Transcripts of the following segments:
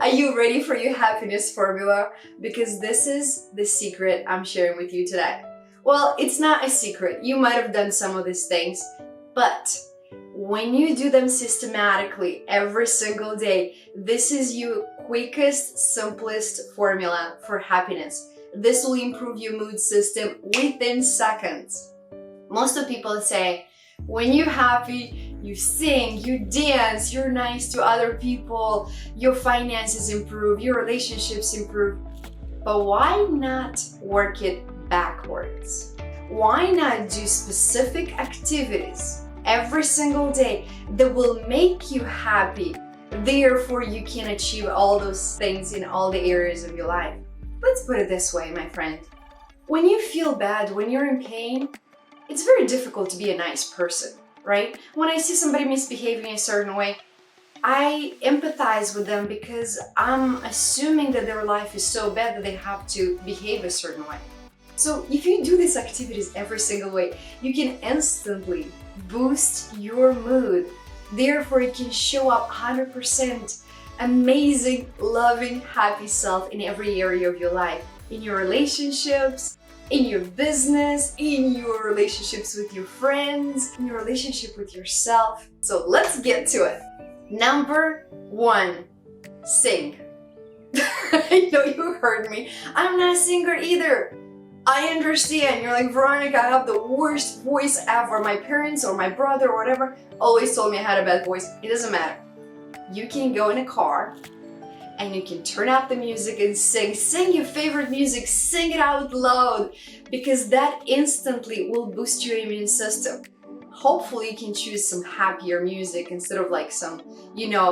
Are you ready for your happiness formula? Because this is the secret I'm sharing with you today. Well, it's not a secret. You might have done some of these things, but when you do them systematically every single day, this is your quickest, simplest formula for happiness. This will improve your mood system within seconds. Most of people say, when you're happy, you sing, you dance, you're nice to other people, your finances improve, your relationships improve. But why not work it backwards? Why not do specific activities every single day that will make you happy? Therefore, you can achieve all those things in all the areas of your life. Let's put it this way, my friend. When you feel bad, when you're in pain, it's very difficult to be a nice person, right? When I see somebody misbehaving a certain way, I empathize with them because I'm assuming that their life is so bad that they have to behave a certain way. So if you do these activities every single way, you can instantly boost your mood. Therefore, you can show up 100% amazing, loving, happy self in every area of your life. In your relationships, in your business, in your relationships with your friends, in your relationship with yourself. So let's get to it. Number 1, sing. I know you heard me. I'm not a singer either. I understand. You're like, Veronica, I have the worst voice ever. My parents or my brother or whatever always told me I had a bad voice. It doesn't matter. You can go in a car and you can turn up the music and sing. Sing your favorite music, sing it out loud, because that instantly will boost your immune system. Hopefully you can choose some happier music instead of like some,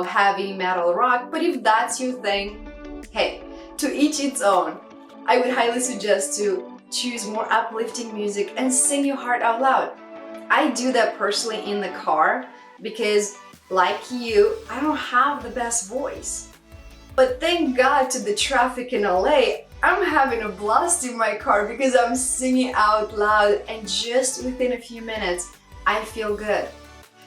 heavy metal rock. But if that's your thing, hey, to each its own. I would highly suggest to choose more uplifting music and sing your heart out loud. I do that personally in the car because, like you, I don't have the best voice. But thank God to the traffic in LA, I'm having a blast in my car because I'm singing out loud, and just within a few minutes, I feel good.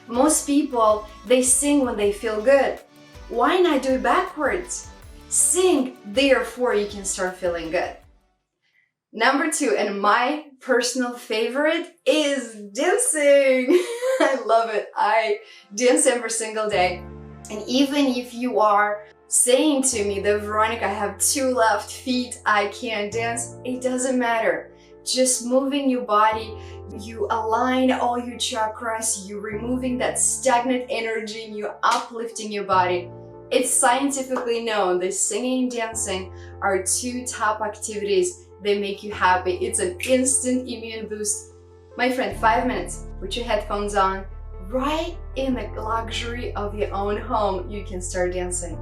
Most people, they sing when they feel good. Why not do it backwards? Sing, therefore you can start feeling good. Number 2, and my personal favorite, is dancing. I love it. I dance every single day. And even if you are saying to me that, Veronica, I have 2 left feet, I can't dance, it doesn't matter. Just moving your body, you align all your chakras, you're removing that stagnant energy, and you're uplifting your body. It's scientifically known that singing and dancing are 2 top activities that make you happy. It's an instant immune boost. My friend, 5 minutes, put your headphones on, right in the luxury of your own home, you can start dancing.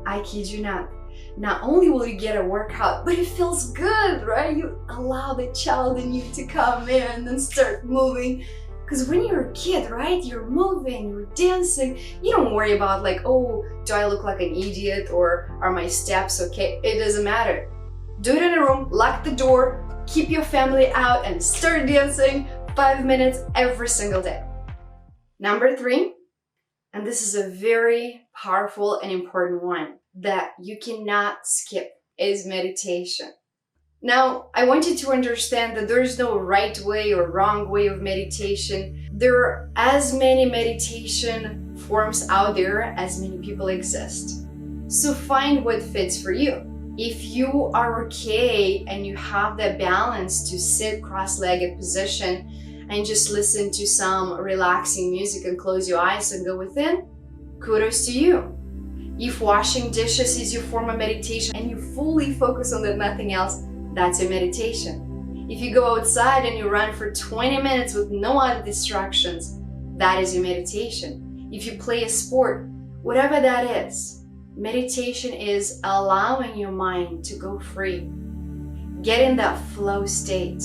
I kid you not. Not only will you get a workout, but it feels good, right? You allow the child in you to come in and start moving. Because when you're a kid, right, you're moving, you're dancing, you don't worry about like, oh, do I look like an idiot, or are my steps okay? It doesn't matter. Do it in a room, lock the door, keep your family out, and start dancing 5 minutes every single day. Number 3, and this is a very powerful and important one that you cannot skip, is meditation. Now, I want you to understand that there is no right way or wrong way of meditation. There are as many meditation forms out there as many people exist. So find what fits for you. If you are okay and you have that balance to sit cross-legged position and just listen to some relaxing music and close your eyes and go within, kudos to you. If washing dishes is your form of meditation and you fully focus on that, nothing else, that's your meditation. If you go outside and you run for 20 minutes with no other distractions, that is your meditation. If you play a sport, whatever that is, meditation is allowing your mind to go free. Get in that flow state.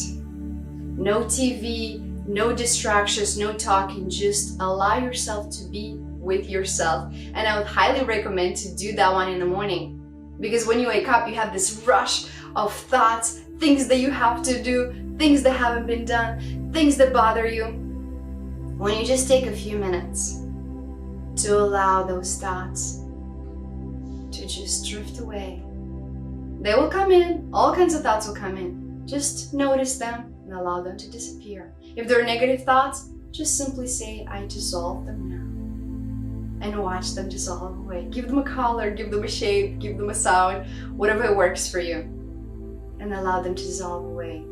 No TV, no distractions, no talking, just allow yourself to be with yourself. And I would highly recommend to do that one in the morning, because when you wake up, you have this rush of thoughts, things that you have to do, things that haven't been done, things that bother you. When you just take a few minutes to allow those thoughts, to just drift away. They will come in, all kinds of thoughts will come in. Just notice them and allow them to disappear. If there are negative thoughts, just simply say, I dissolve them now. And watch them dissolve away. Give them a color, give them a shape, give them a sound, whatever works for you. And allow them to dissolve away.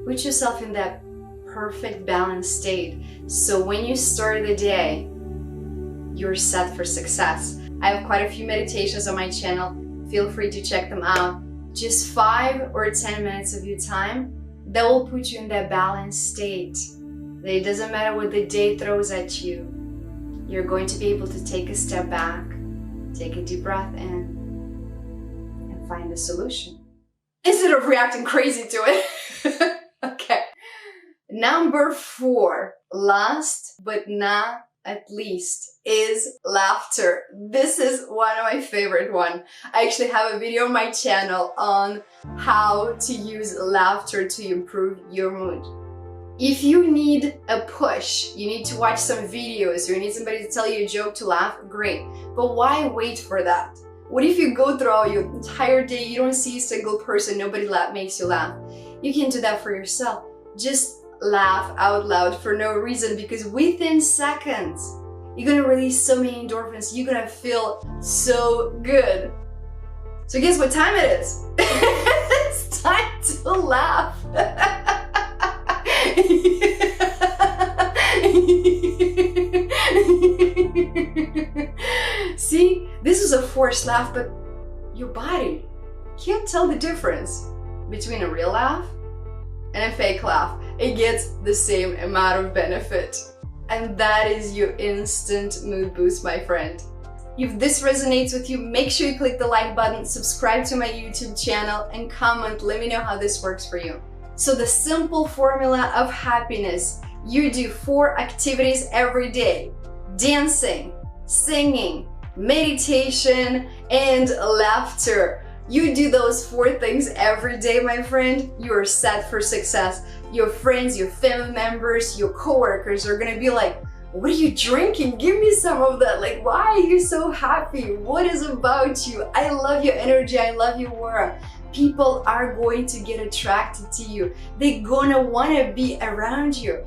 Put yourself in that perfect balanced state. So when you start the day, you're set for success. I have quite a few meditations on my channel. Feel free to check them out. Just 5 or 10 minutes of your time, that will put you in that balanced state. That it doesn't matter what the day throws at you. You're going to be able to take a step back, take a deep breath in, and find a solution. Instead of reacting crazy to it. Okay. Number 4, last but not at least, is laughter. This is one of my favorite ones. I actually have a video on my channel on how to use laughter to improve your mood. If you need a push, you need to watch some videos, or you need somebody to tell you a joke to laugh, great. But why wait for that? What if you go throughout your entire day, you don't see a single person, nobody makes you laugh? You can do that for yourself. Just laugh out loud for no reason, because within seconds, you're gonna release so many endorphins, you're gonna feel so good. So guess what time it is? It's time to laugh. See, this is a forced laugh, but your body can't tell the difference between a real laugh and a fake laugh. It gets the same amount of benefit. And that is your instant mood boost, my friend. If this resonates with you, make sure you click the like button, subscribe to my YouTube channel, and comment. Let me know how this works for you. So the simple formula of happiness: you do 4 activities every day: dancing, singing, meditation, and laughter. You do those 4 things every day, my friend, you are set for success. Your friends, your family members, your coworkers are gonna be like, what are you drinking? Give me some of that. Like, why are you so happy? What is about you? I love your energy. I love your aura. People are going to get attracted to you. They're gonna wanna be around you.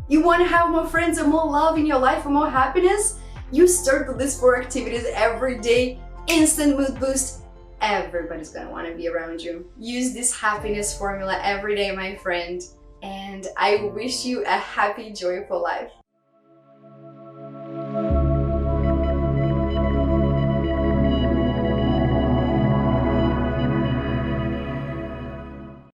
You wanna have more friends and more love in your life and more happiness? You start with these 4 activities every day, instant mood boost. Everybody's gonna wanna be around you. Use this happiness formula every day, my friend. And I wish you a happy, joyful life.